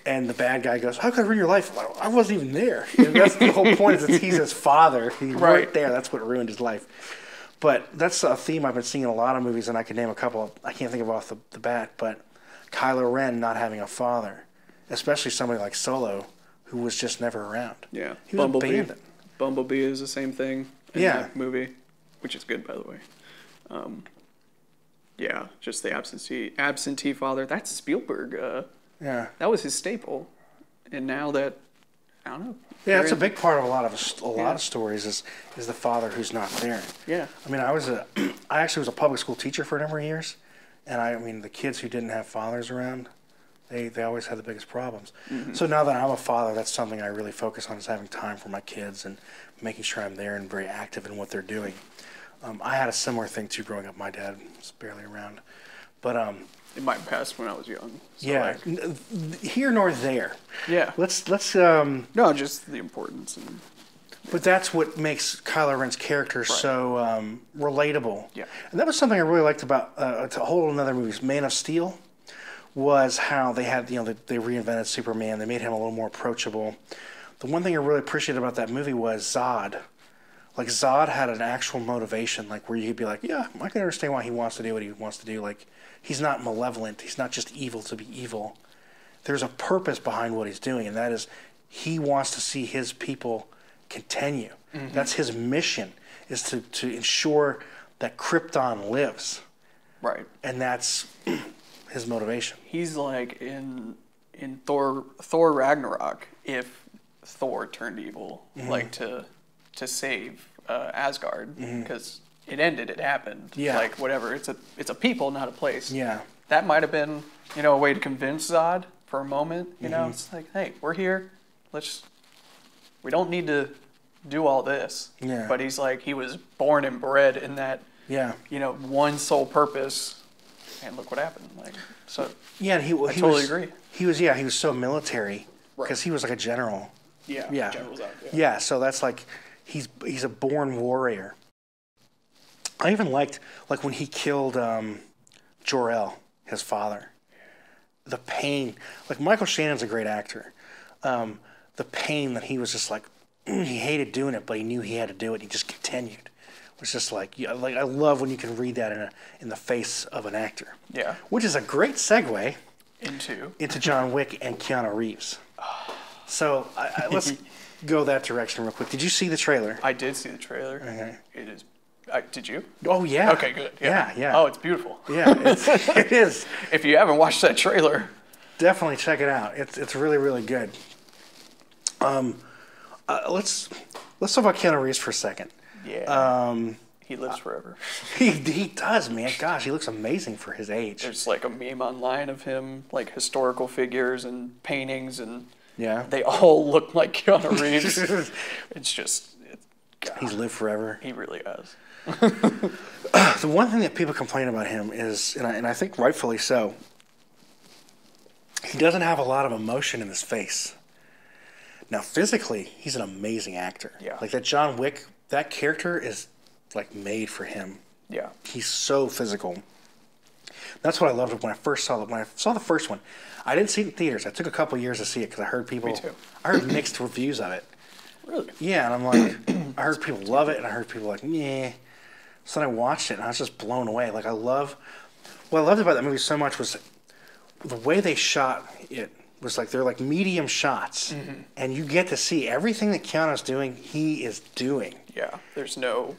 And the bad guy goes, how could I ruin your life? Well, I wasn't even there. And that's the whole point, is he's his father. He's right there. That's what ruined his life. But that's a theme I've been seeing in a lot of movies, and I can name a couple. I can't think of off the bat, but Kylo Ren not having a father, especially somebody like Solo, who was just never around. Yeah. He was abandoned. Bumblebee is the same thing in that movie, which is good, by the way. Yeah, just the absentee father. That's Spielberg. That was his staple. And now that, I don't know. Yeah, it's a big part of a lot of stories is the father who's not there. Yeah. I mean, I actually was a public school teacher for a number of years, and I mean, the kids who didn't have fathers around, they always had the biggest problems. Mm-hmm. So now that I'm a father, that's something I really focus on, is having time for my kids and making sure I'm there and very active in what they're doing. I had a similar thing too growing up. My dad was barely around, but it might pass when I was young. So yeah, here nor there. Yeah. Let's no, just the importance. But that's what makes Kylo Ren's character so relatable. Yeah. And that was something I really liked about a whole another movie, Man of Steel, was how they had, they reinvented Superman. They made him a little more approachable. The one thing I really appreciated about that movie was Zod. Like, Zod had an actual motivation, like, where you'd be like, yeah, I can understand why he wants to do what he wants to do. Like, he's not malevolent. He's not just evil to be evil. There's a purpose behind what he's doing, and that is he wants to see his people continue. Mm-hmm. That's his mission, is to ensure that Krypton lives. Right. And that's his motivation. He's like in Thor Ragnarok, if Thor turned evil, mm-hmm. like to save Asgard, because it ended, it happened. Yeah. Like, whatever. It's a people, not a place. Yeah. That might have been, a way to convince Zod for a moment. You know, it's like, hey, we're here. We don't need to do all this. Yeah. But he's like, he was born and bred in that, one sole purpose, and look what happened. Like, so. Yeah, and I totally agree. He was so military, because he was like a general. Yeah. General's out. Yeah. So that's like, he's a born warrior. I even liked, like, when he killed Jor-El, his father. The pain. Like, Michael Shannon's a great actor. The pain that he was just like, he hated doing it, but he knew he had to do it. He just continued. It was just like I love when you can read that in the face of an actor. Yeah. Which is a great segue into John Wick and Keanu Reeves. So let's go that direction real quick. Did you see the trailer? I did see the trailer. Okay. It is. Did you? Oh, yeah. Okay, good. Yeah. Oh, it's beautiful. Yeah, it is. If you haven't watched that trailer, definitely check it out. It's really, really good. Let's talk about Keanu Reeves for a second. Yeah. He lives forever. He does, man. Gosh, he looks amazing for his age. There's like a meme online of him, like historical figures and paintings, and they all look like Keanu Reeves. It's just, he's lived forever. He really has. The one thing that people complain about him is, and I think rightfully so, he doesn't have a lot of emotion in his face. Now, physically, he's an amazing actor. Yeah. Like, that John Wick, that character is, like, made for him. Yeah. He's so physical. That's what I loved when I first saw it. When I saw the first one, I didn't see it in theaters. I took a couple years to see it because I heard people... Me too. I heard mixed reviews of it. Really? Yeah, and I'm like... I heard people love it, and I heard people like, yeah. So then I watched it, and I was just blown away. Like, what I loved about that movie so much was the way they shot it. Was like, they're like medium shots, and you get to see everything that Keanu's doing, he is doing. Yeah, there's none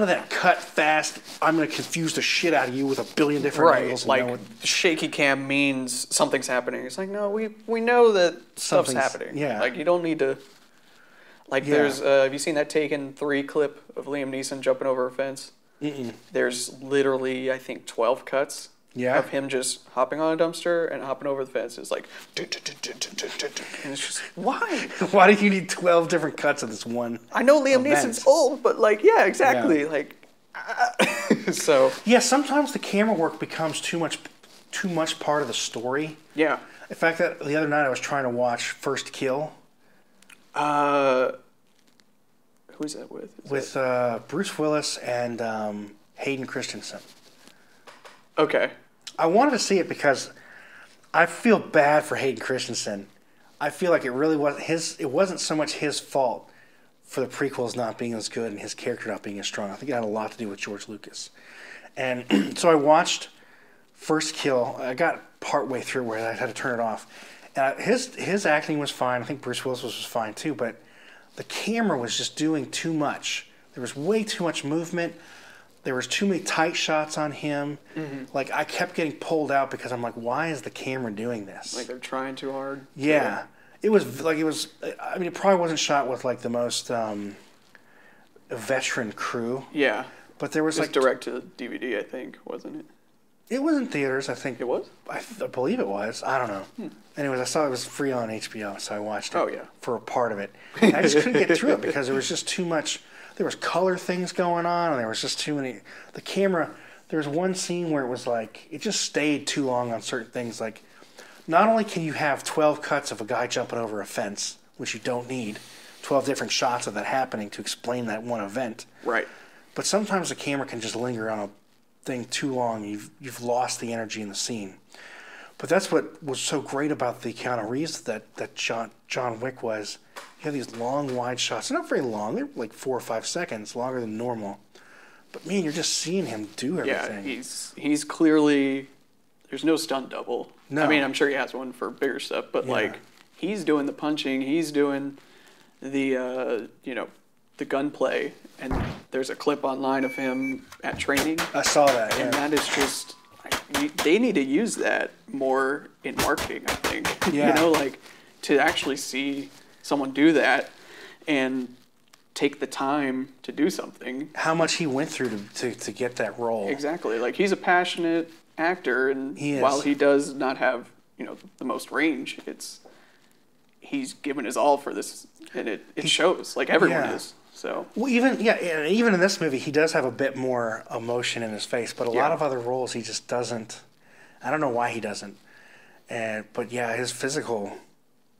of that cut fast, I'm going to confuse the shit out of you with a billion different angles. Like, shaky cam means something's happening. It's like, no, we know that stuff's happening. Yeah. Like, you don't need to... Like, there's... have you seen that Taken 3 clip of Liam Neeson jumping over a fence? Mm-mm. There's literally, I think, 12 cuts. Yeah. Of him just hopping on a dumpster and hopping over the fence. It's like... And it's just... Why? Why do you need 12 different cuts of this one I know Liam Neeson's old, but, like, yeah, exactly. Yeah. Like... so... Yeah, sometimes the camera work becomes too much part of the story. Yeah. In fact, that the other night I was trying to watch First Kill. Who's that with? With Bruce Willis and Hayden Christensen. Okay. I wanted to see it because I feel bad for Hayden Christensen. I feel like it really wasn't so much his fault for the prequels not being as good and his character not being as strong. I think it had a lot to do with George Lucas. And so I watched First Kill. I got partway through where I had to turn it off. His acting was fine. I think Bruce Willis was fine too, but the camera was just doing too much. There was way too much movement. There was too many tight shots on him. Mm-hmm. Like, I kept getting pulled out because I'm like, why is the camera doing this? Like they're trying too hard? Yeah. It was, I mean, it probably wasn't shot with, like, the most veteran crew. Yeah. But there was, like... direct to DVD, I think, wasn't it? It was in theaters, I think. It was? I believe it was. I don't know. Anyways, I saw it was free on HBO, so I watched it for a part of it. And I just couldn't get through it because there was just too much... There was color things going on, and there was just too many... The camera... There was one scene where it was like... It just stayed too long on certain things. Like, not only can you have 12 cuts of a guy jumping over a fence, which you don't need, 12 different shots of that happening to explain that one event. Right. But sometimes the camera can just linger on a thing too long. You've lost the energy in the scene. But that's what was so great about the Keanu Reeves that John Wick was. You have these long, wide shots. They're not very long. They're like 4 or 5 seconds, longer than normal. But, man, you're just seeing him do everything. Yeah, he's clearly... There's no stunt double. No. I mean, I'm sure he has one for bigger stuff, but, like, he's doing the punching. He's doing the, the gunplay. And there's a clip online of him at training. I saw that, yeah. And that is just... They need to use that more in marketing, I think. Yeah. To actually see someone do that and take the time to do something. How much he went through to get that role. Exactly. Like, he's a passionate actor, and he while he does not have, the most range, he's given his all for this, and it shows. Like, everyone is. So. Well, even in this movie, he does have a bit more emotion in his face, but a lot of other roles he just doesn't. I don't know why he doesn't. But yeah, his physical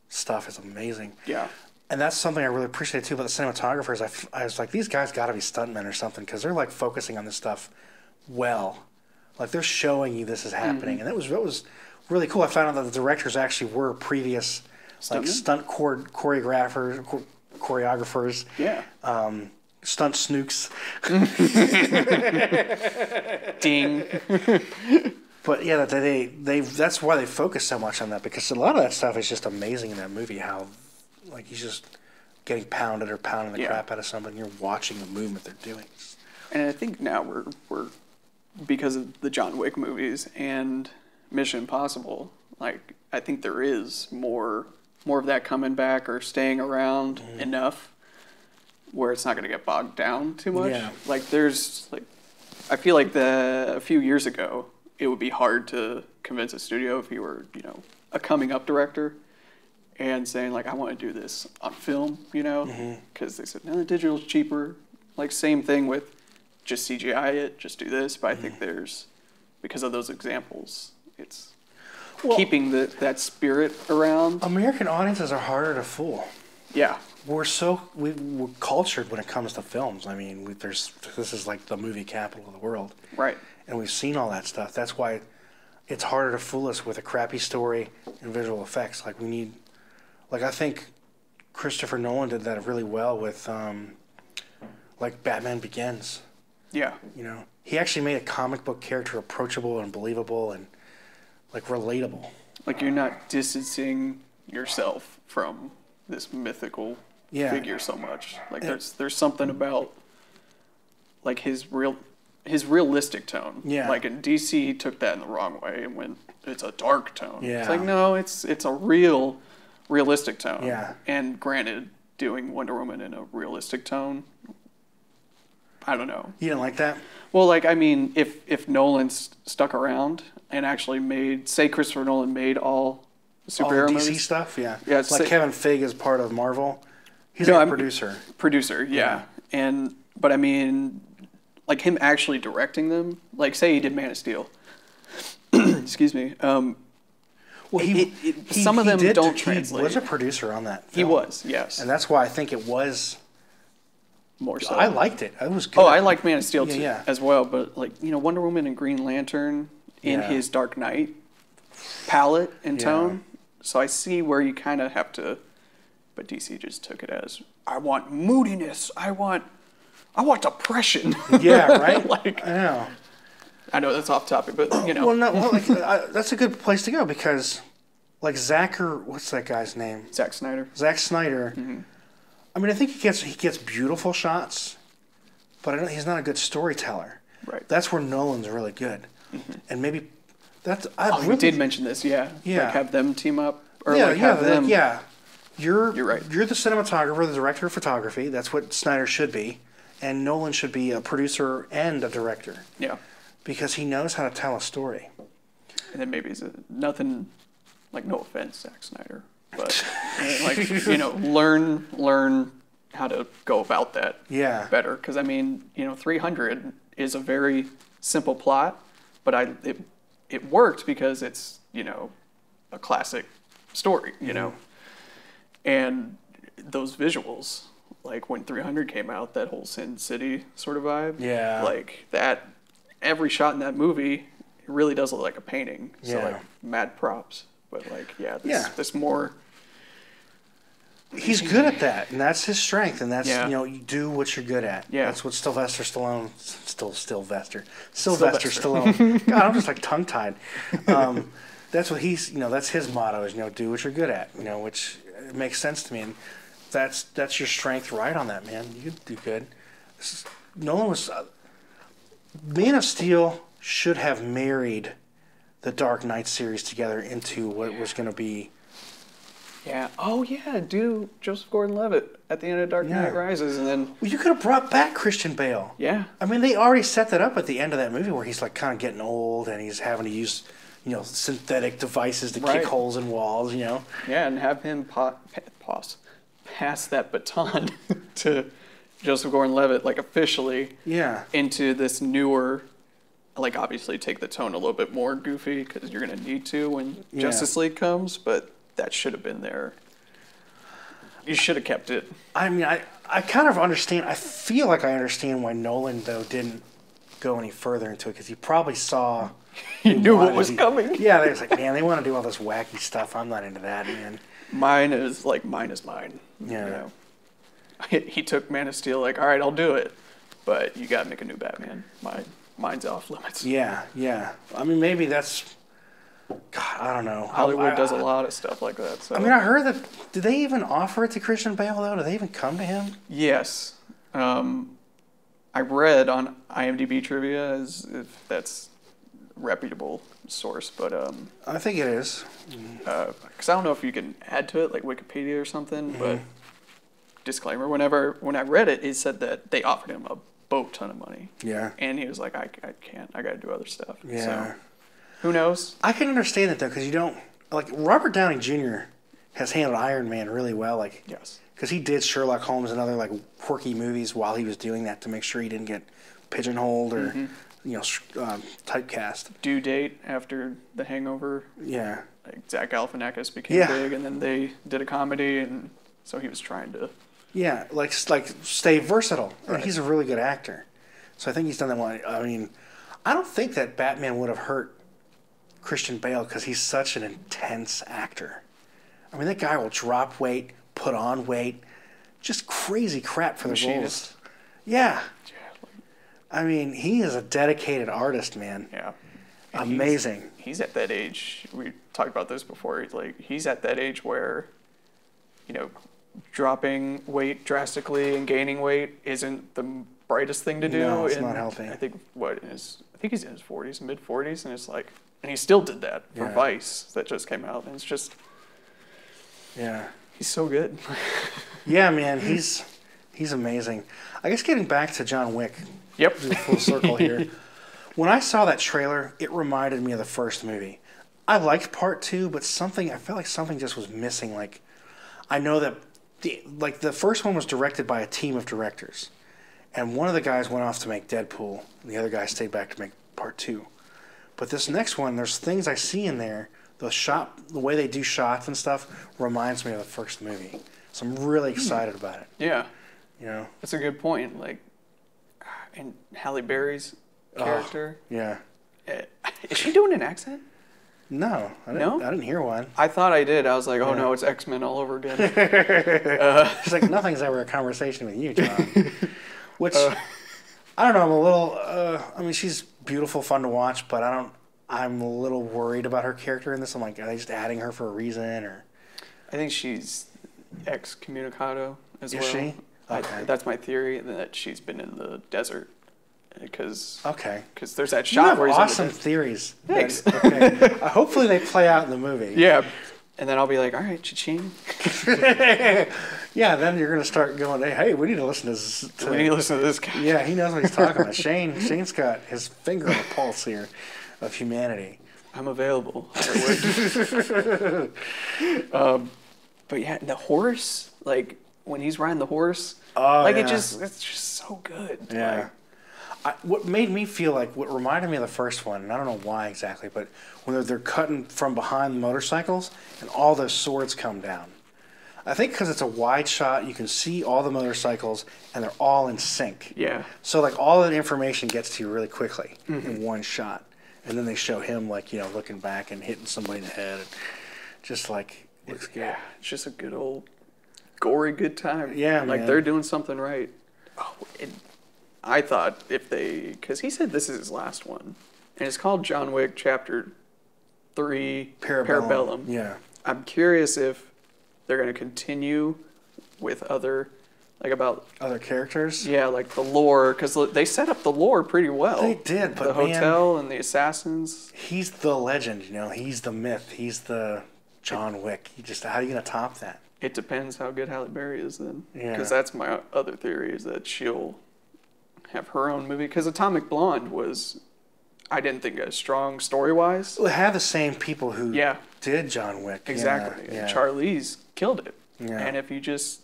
stuff is amazing. Yeah. And that's something I really appreciate too about the cinematographers. I was like, these guys got to be stuntmen or something because they're like focusing on this stuff well. Like, they're showing you this is happening, and that was really cool. I found out that the directors actually were previous stunt choreographers. Yeah. Stunt snooks. Ding. But yeah, that's why they focus so much on that, because a lot of that stuff is just amazing in that movie. How, like, he's just getting pounded or pounding the crap out of somebody, and you're watching the movement they're doing. And I think now we're because of the John Wick movies and Mission Impossible, like, I think there is more of that coming back or staying around enough where it's not going to get bogged down too much. Yeah. Like, I feel like a few years ago, it would be hard to convince a studio if you were, a coming up director and saying, like, I want to do this on film, because they said, no, the digital's cheaper. Like, same thing with just CGI it, just do this. But I think because of those examples, it's keeping that spirit around. American audiences are harder to fool. Yeah. We're cultured when it comes to films. I mean, this is like the movie capital of the world. Right. And we've seen all that stuff. That's why it's harder to fool us with a crappy story and visual effects. Like, I think Christopher Nolan did that really well with, like, Batman Begins. Yeah. He actually made a comic book character approachable and believable and, like, relatable. Like, you're not distancing yourself from this mythical figure so much. Like, there's something about, like, his realistic tone. Yeah. Like, in DC, he took that in the wrong way and when it's a dark tone. Yeah. It's like, no, it's a realistic tone. Yeah. And granted, doing Wonder Woman in a realistic tone, I don't know. You didn't like that? Well, like, I mean, if Nolan stuck around and actually say Christopher Nolan made all superhero all DC movies. Stuff, yeah. Yeah, like Kevin Feige is part of Marvel. He's a producer. Producer, yeah. But I mean, like, him actually directing them, like, say he did Man of Steel. Excuse me. Well, some of them don't translate. He was a producer on that film. He was, yes. And that's why I think it was more so. I liked it. It was good. Oh, I liked Man of Steel too, yeah. as well. But, like, Wonder Woman and Green Lantern in his Dark Knight palette and tone. So I see where you kind of have to. But DC just took it as, I want moodiness. I want depression. Yeah, right? Like, I know that's off topic, but Well, no, that's a good place to go because like what's that guy's name? Zack Snyder. Zack Snyder. Mm-hmm. I mean, I think he gets beautiful shots, but he's not a good storyteller. Right. That's where Nolan's really good, and maybe that's. You did mention this, yeah. Yeah. Like have them team up, or have them. Yeah. You're right. You're the cinematographer, the director of photography. That's what Snyder should be, and Nolan should be a producer and a director. Yeah. Because he knows how to tell a story. And then maybe nothing, like no offense, Zack Snyder, but learn how to go about that. Yeah. Better, because 300 is a very simple plot, but it worked because it's a classic story, and those visuals, like when 300 came out, that whole Sin City sort of vibe. Yeah. Like that, every shot in that movie, it really does look like a painting. So like mad props, but this more. He's good at that, and that's his strength, and that's you do what you're good at. Yeah. That's what Sylvester Stallone. Sylvester Stallone. God, I'm just like tongue tied. That's what he's. That's his motto is do what you're good at. Which makes sense to me, and that's your strength right on that, man. You do good. Nolan was. Man of Steel should have married the Dark Knight series together into what was going to be. Yeah. Oh, yeah. Do Joseph Gordon-Levitt at the end of Dark Knight Rises, and then. Well, you could have brought back Christian Bale. Yeah. I mean, they already set that up at the end of that movie where he's like kind of getting old and he's having to use, synthetic devices to kick holes in walls. Yeah, and have him pass that baton to Joseph Gordon-Levitt, like officially. Yeah. Into this newer. Like obviously take the tone a little bit more goofy because you're gonna need to when Justice League comes, but. That should have been there. You should have kept it. I mean, I kind of understand. I feel like I understand why Nolan, though, didn't go any further into it, because he probably saw... He knew what was coming. Yeah, they was like, man, they want to do all this wacky stuff. I'm not into that, man. Mine is mine. Yeah. He took Man of Steel all right, I'll do it. But you got to make a new Batman. Mine's off limits. Yeah. I mean, maybe that's... God, I don't know. Hollywood does a lot of stuff like that. So. I mean, I heard that. Did they even offer it to Christian Bale, though? Did they even come to him? Yes. I read on IMDb trivia, if that's a reputable source, but... I think it is. Because I don't know if you can add to it, like Wikipedia or something, but disclaimer, when I read it, it said that they offered him a boat ton of money. Yeah. And he was like, I can't. I got to do other stuff. Yeah. So, who knows? I can understand it, though, because you don't... Like, Robert Downey Jr. has handled Iron Man really well. Like, yes. Because he did Sherlock Holmes and other, like, quirky movies while he was doing that to make sure he didn't get pigeonholed or, typecast. Due Date after The Hangover. Yeah. Like, Zach Galifianakis became big, and then they did a comedy, and so he was trying to... Yeah, like stay versatile. Right. And he's a really good actor. So I think he's done that well. I mean, I don't think that Batman would have hurt Christian Bale because he's such an intense actor. I mean, that guy will drop weight, put on weight, just crazy crap for the roles. Yeah. I mean, he is a dedicated artist, man. Yeah. And amazing. He's at that age. We talked about this before. He's at that age where, dropping weight drastically and gaining weight isn't the brightest thing to do. No, it's not healthy. I think he's in his 40s, mid 40s, and it's like, and he still did that for Vice that just came out, and it's just, he's so good. Yeah, man, he's amazing. I guess getting back to John Wick. Yep. Full circle here. When I saw that trailer, it reminded me of the first movie. I liked part 2, but I felt like something just was missing. Like, I know that the first one was directed by a team of directors, and one of the guys went off to make Deadpool, and the other guy stayed back to make part 2. But this next one, there's things I see in there. The way they do shots and stuff reminds me of the first movie. So I'm really excited about it. Yeah. That's a good point. Like, and Halle Berry's character. Yeah. Is she doing an accent? No, I didn't hear one. I thought I did. I was like, oh no, it's X-Men all over again. She's like, nothing's ever a conversation with you, John. Which, I don't know, I'm a little, she's beautiful, fun to watch, but I'm a little worried about her character in this. I'm like, are they just adding her for a reason, or? I think she's excommunicado as well. Is she? Okay. That's my theory, that she's been in the desert. Because there's that you shot have where he's awesome in the theories. Thanks. Okay. Hopefully they play out in the movie. Yeah. And then I'll be like, all right, cha-ching. Yeah, then you're going to start going, hey, we need to listen to this. We need to listen to this guy. Yeah, he knows what he's talking about. Shane's got his finger on the pulse here of humanity. I'm available. But yeah, the horse, like when he's riding the horse, it's just so good. Yeah. Like, what made me feel like, what reminded me of the first one, and I don't know why exactly, but when they're cutting from behind the motorcycles and all those swords come down. I think because it's a wide shot, you can see all the motorcycles and they're all in sync. Yeah. So like all that information gets to you really quickly in one shot. And then they show him like, looking back and hitting somebody in the head. And just like, looks good. Yeah, it's just a good old gory good time. Yeah, like man. They're doing something right. Oh, I thought because he said this is his last one, and it's called John Wick Chapter 3 Parabellum. Yeah. I'm curious if they're going to continue with other characters. Yeah, like the lore, because they set up the lore pretty well. They did, but the hotel and the assassins. He's the legend, He's the myth. He's the John Wick. How are you going to top that? It depends how good Halle Berry is then. Yeah. Because that's my other theory, is that she'll have her own movie. Because Atomic Blonde was, I didn't think, as strong story-wise. Well, it had the same people who did John Wick. Exactly. Yeah. And Charlize killed it. Yeah. And if you just,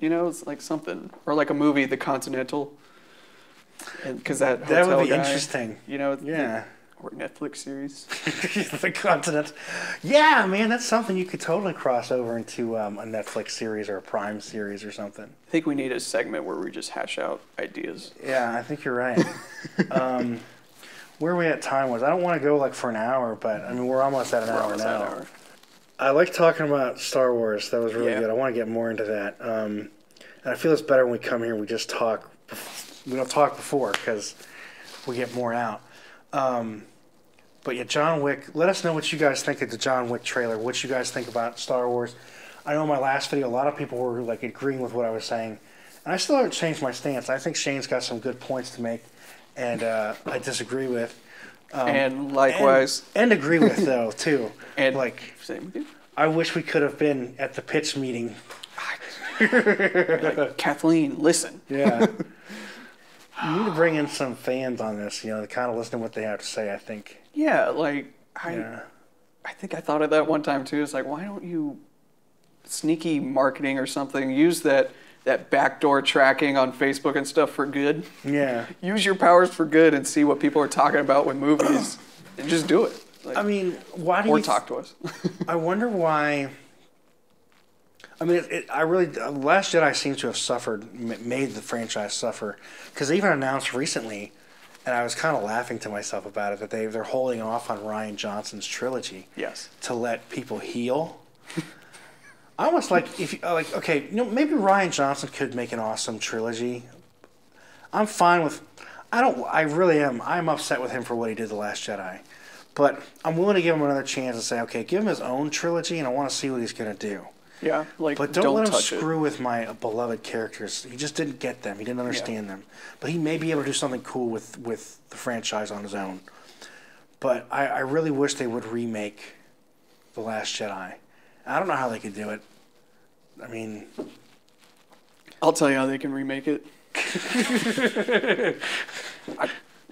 it's like something. Or like a movie, The Continental. Because that hotel would be guy, interesting. Yeah. Or Netflix series. The Continent. Yeah, man, that's something you could totally cross over into a Netflix series or a Prime series or something. I think we need a segment where we just hash out ideas. Yeah, I think you're right. Where are we at time-wise? I don't want to go for an hour, but I mean we're almost at an hour now. I like talking about Star Wars. That was really good. I want to get more into that. And I feel it's better when we come here and we just talk. We don't talk before because we get more out. But yeah, John Wick. Let us know what you guys think of the John Wick trailer. What you guys think about Star Wars. I know in my last video, a lot of people were agreeing with what I was saying, and I still haven't changed my stance. I think Shane's got some good points to make, and I disagree with. And likewise. And agree with though too. And same with you. I wish we could have been at the pitch meeting. Kathleen, listen. Yeah. You need to bring in some fans on this, to kind of listen to what they have to say, I think. Yeah, I think I thought of that one time too. It's like, why don't you sneaky marketing or something, use that backdoor tracking on Facebook and stuff for good. Yeah. Use your powers for good and see what people are talking about with movies and just do it. Why do you... talk to us. I wonder why... Last Jedi seems to have made the franchise suffer, because they even announced recently, and I was kind of laughing to myself about it, that they're holding off on Rian Johnson's trilogy. Yes. To let people heal. I almost maybe Rian Johnson could make an awesome trilogy. I'm fine with... I really am. I'm upset with him for what he did The Last Jedi. But I'm willing to give him another chance and say, okay, give him his own trilogy, and I want to see what he's going to do. Yeah, but don't let him screw with my beloved characters. He just didn't get them. He didn't understand them. But he may be able to do something cool with the franchise on his own. But I really wish they would remake The Last Jedi. I don't know how they could do it. I mean... I'll tell you how they can remake it.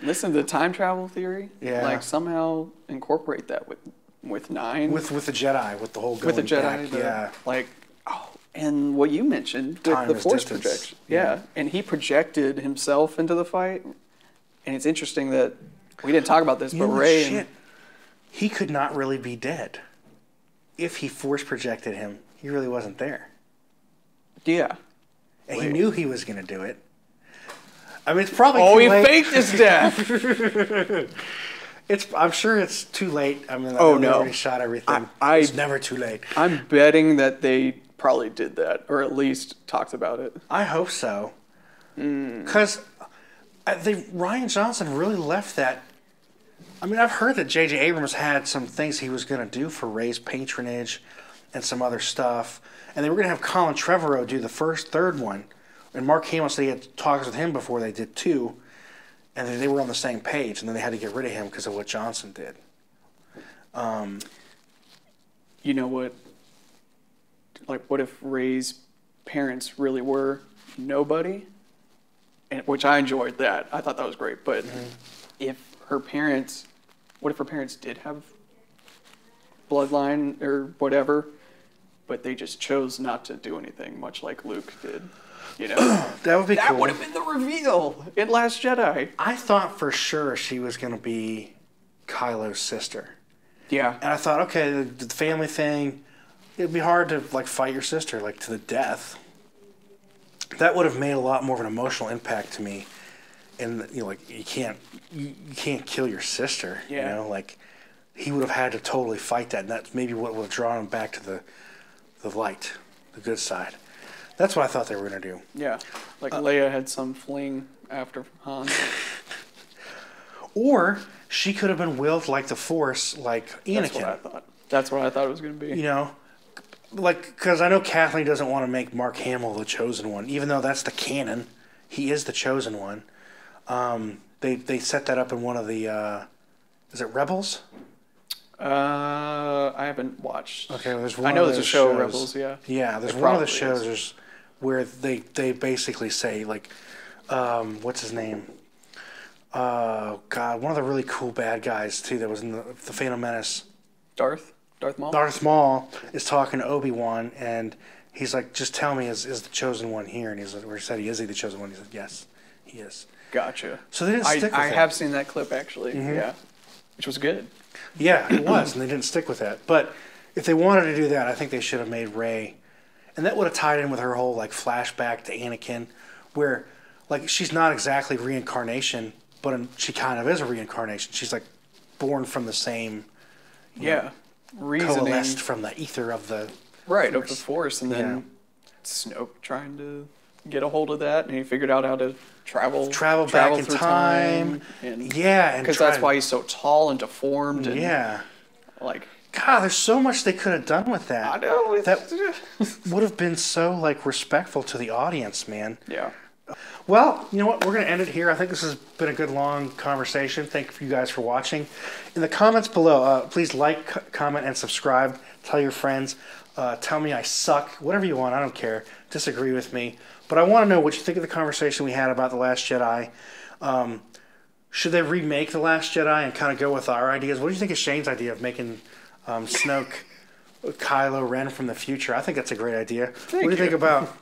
Listen to the time travel theory. Yeah. Somehow incorporate that with 9. With the Jedi, with the whole going with the Jedi, back, and what you mentioned with the Force projection. Yeah, and he projected himself into the fight, and it's interesting that we didn't talk about this, but Rey... He could not really be dead. If he Force projected him, he really wasn't there. Yeah. And he knew he was going to do it. I mean, it's probably too late. He faked his death! I'm sure it's too late. I mean, they already shot everything. It's never too late. I'm betting that they probably did that, or at least talked about it. I hope so. Because Rian Johnson really left that I mean, I've heard that J.J. Abrams had some things he was going to do for Rey's patronage and some other stuff. And they were going to have Colin Trevorrow do the third one. And Mark Hamill said he had talks with him before they did 2. And they were on the same page. And then they had to get rid of him because of what Johnson did. You know what? Like, what if Rey's parents really were nobody? And, which I enjoyed that. I thought that was great. But if her parents... What if her parents did have bloodline or whatever, but they just chose not to do anything, much like Luke did? You know, that would be cool. That would have been the reveal in Last Jedi. I thought for sure she was going to be Kylo's sister. Yeah. And I thought, okay, the family thing, it'd be hard to like fight your sister like to the death. That would have made a lot more of an emotional impact to me. And you know, like you can't kill your sister. Yeah. You know, like he would have had to totally fight that, and that's maybe what would have drawn him back to the light, the good side. That's what I thought they were gonna do. Yeah, like Leia had some fling after Han. Or she could have been willed like the Force, like Anakin. That's what I thought. That's what I thought it was gonna be. You know, like because I know Kathleen doesn't want to make Mark Hamill the chosen one, even though that's the canon. He is the chosen one. They set that up in one of the, is it Rebels? I haven't watched. Okay, well, there's one. I know of there's a those show, shows. Rebels. Yeah. Yeah, there's one of the shows where they basically say like, what's his name? God, one of the really cool bad guys too that was in the Phantom Menace. Darth Maul. Darth Maul is talking to Obi-Wan, and he's like, "Just tell me, is the chosen one here?" And he's like, or he said, "Is he the chosen one?" He said, "Yes, he is." Gotcha. So they didn't stick with it. I have seen that clip actually. Yeah, which was good. Yeah, it was, and they didn't stick with that. But if they wanted to do that, I think they should have made Rey, and that would have tied in with her whole like flashback to Anakin, where like she's not exactly reincarnation, but she kind of is a reincarnation. She's like born from the same, reasoning, coalesced from the ether of the Force. Of the Force, and then Snoke trying to get a hold of that, and he figured out how to travel back in time. And because that's why he's so tall and deformed. And like, God, there's so much they could have done with that. I know that would have been so like respectful to the audience, man. Yeah. Well, you know what? We're going to end it here. I think this has been a good long conversation. Thank you guys for watching. In the comments below, please like, comment, and subscribe. Tell your friends. Tell me I suck. Whatever you want. I don't care. Disagree with me. But I want to know what you think of the conversation we had about The Last Jedi. Should they remake The Last Jedi and kind of go with our ideas? What do you think of Shane's idea of making Snoke Kylo Ren from the future? I think that's a great idea. What do you think about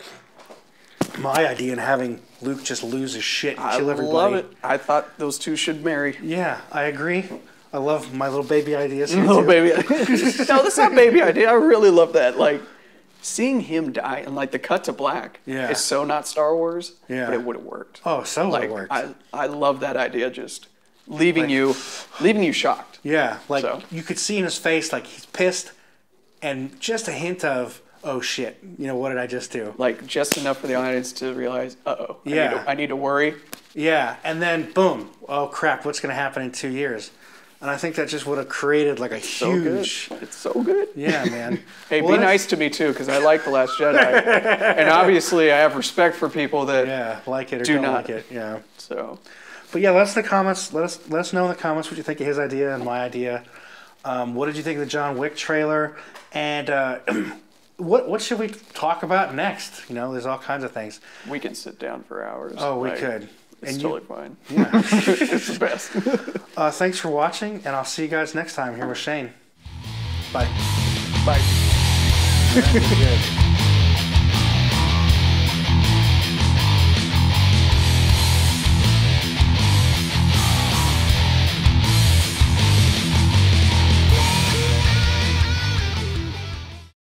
my idea and having Luke just lose his shit and kill everybody? I love it. I thought those two should marry. Yeah, I agree. I love my little baby ideas here little too. Baby. No, that's not baby idea. I really love that. Like, seeing him die and like the cut to black is so not Star Wars, but it would have worked. Oh, so would have like, worked. I love that idea, just leaving you shocked. Yeah, like you could see in his face like he's pissed and just a hint of, oh shit, you know, what did I just do? Like just enough for the audience to realize, uh-oh, I need to worry. Yeah, and then boom, oh crap, what's going to happen in 2 years? And I think that just would have created like a huge... It's so good. Yeah, man. Hey, be nice to me too, because I like The Last Jedi. And obviously I have respect for people that like it or do don't not like it. Yeah. So, but yeah, let us in the comments. Let us know in the comments what you think of his idea and my idea. What did you think of the John Wick trailer? And what should we talk about next? You know, there's all kinds of things. We can sit down for hours. Oh, we could. It's totally fine. Yeah. It's the best. Thanks for watching, and I'll see you guys next time here with Shane. Bye. Bye. Good.